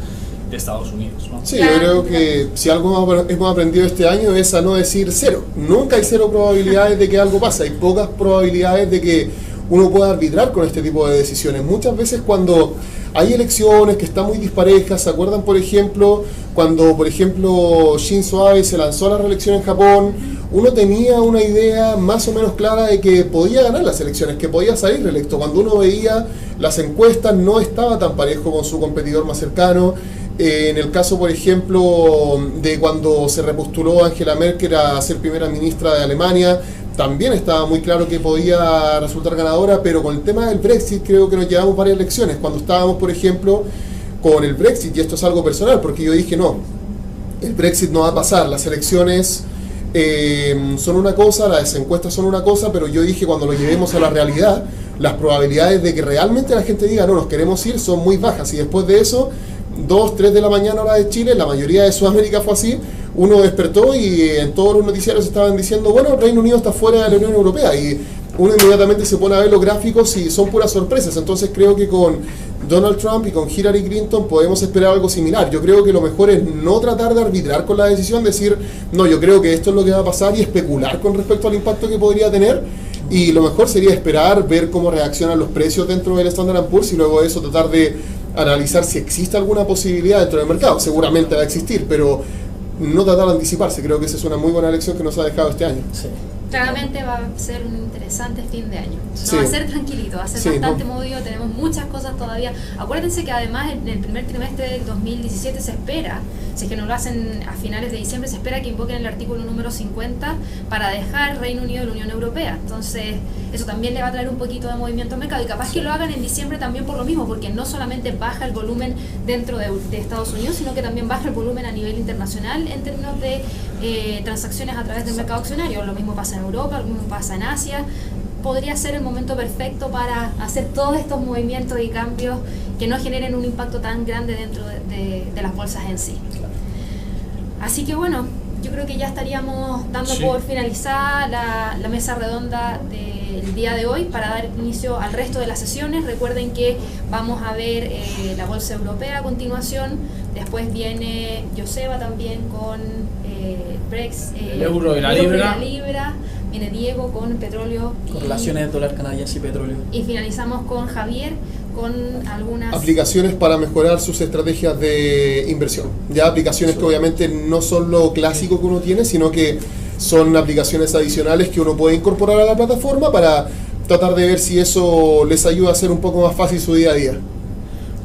S1: Estados Unidos, ¿no?
S2: Sí, yo creo que si algo hemos aprendido este año es a no decir cero. Nunca hay cero probabilidades de que algo pase, hay pocas probabilidades de que uno pueda arbitrar con este tipo de decisiones. Muchas veces cuando hay elecciones que están muy disparejas, ¿se acuerdan, por ejemplo, cuando, por ejemplo, Shinzo Abe se lanzó a la reelección en Japón? Uno tenía una idea más o menos clara de que podía ganar las elecciones, que podía salir reelecto. Cuando uno veía las encuestas no estaba tan parejo con su competidor más cercano. En el caso, por ejemplo, de cuando se repostuló Angela Merkel a ser primera ministra de Alemania, también estaba muy claro que podía resultar ganadora, pero con el tema del Brexit creo que nos llevamos varias elecciones. Cuando estábamos, por ejemplo, con el Brexit, y esto es algo personal, porque yo dije, no, el Brexit no va a pasar, las elecciones son una cosa, las encuestas son una cosa, pero yo dije, cuando lo llevemos a la realidad, las probabilidades de que realmente la gente diga, no, nos queremos ir, son muy bajas, y después de eso 2, 3 de la mañana hora de Chile, la mayoría de Sudamérica fue así, uno despertó y en todos los noticiarios estaban diciendo, bueno, el Reino Unido está fuera de la Unión Europea, y uno inmediatamente se pone a ver los gráficos y son puras sorpresas. Entonces creo que con Donald Trump y con Hillary Clinton podemos esperar algo similar. Yo creo que lo mejor es no tratar de arbitrar con la decisión, decir, no, yo creo que esto es lo que va a pasar y especular con respecto al impacto que podría tener, y lo mejor sería esperar, ver cómo reaccionan los precios dentro del Standard & Poor's y luego de eso tratar de analizar si existe alguna posibilidad dentro del mercado. Seguramente va a existir, pero no tratar de anticiparse. Creo que esa es una muy buena lección que nos ha dejado este año.
S4: Sí.
S3: Claramente va a ser un interesante fin de año. No
S2: Sí.
S3: va a ser tranquilito, va a ser
S2: Sí,
S3: bastante
S2: no.
S3: movido, tenemos muchas cosas todavía. Acuérdense que además en el primer trimestre del 2017 se espera, si es que no lo hacen a finales de diciembre, se espera que invoquen el artículo número 50 para dejar Reino Unido de la Unión Europea. Entonces, eso también le va a traer un poquito de movimiento al mercado y capaz que lo hagan en diciembre también por lo mismo, porque no solamente baja el volumen dentro de Estados Unidos, sino que también baja el volumen a nivel internacional en términos de transacciones a través del mercado accionario. Lo mismo pasa en Europa, lo mismo pasa en Asia. Podría ser el momento perfecto para hacer todos estos movimientos y cambios que no generen un impacto tan grande dentro de las bolsas en sí. Así que bueno, yo creo que ya estaríamos dando
S1: Sí.
S3: por finalizada la mesa redonda del día de hoy para dar inicio al resto de las sesiones. Recuerden que vamos a ver la bolsa europea a continuación, después viene Joseba también con
S1: el euro y la libra.
S3: Viene Diego con petróleo
S4: Correlaciones dólar canadiense y petróleo.
S3: y finalizamos con Javier con algunas
S2: Aplicaciones para mejorar sus estrategias de inversión. Ya aplicaciones que obviamente no son lo clásico que uno tiene, sino que son aplicaciones adicionales que uno puede incorporar a la plataforma para tratar de ver si eso les ayuda a hacer un poco más fácil su día a día.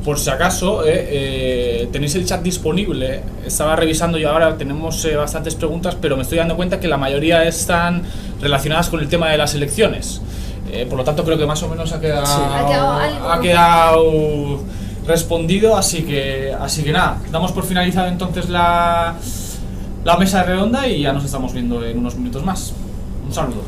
S1: Por si acaso, tenéis el chat disponible. Estaba revisando y ahora tenemos bastantes preguntas, pero me estoy dando cuenta que la mayoría están relacionadas con el tema de las elecciones. Por lo tanto, creo que más o menos ha quedado,
S3: Sí. Ha quedado algo.
S1: ha quedado respondido. Así que nada, damos por finalizado entonces la mesa redonda y ya nos estamos viendo en unos minutos más. Un saludo.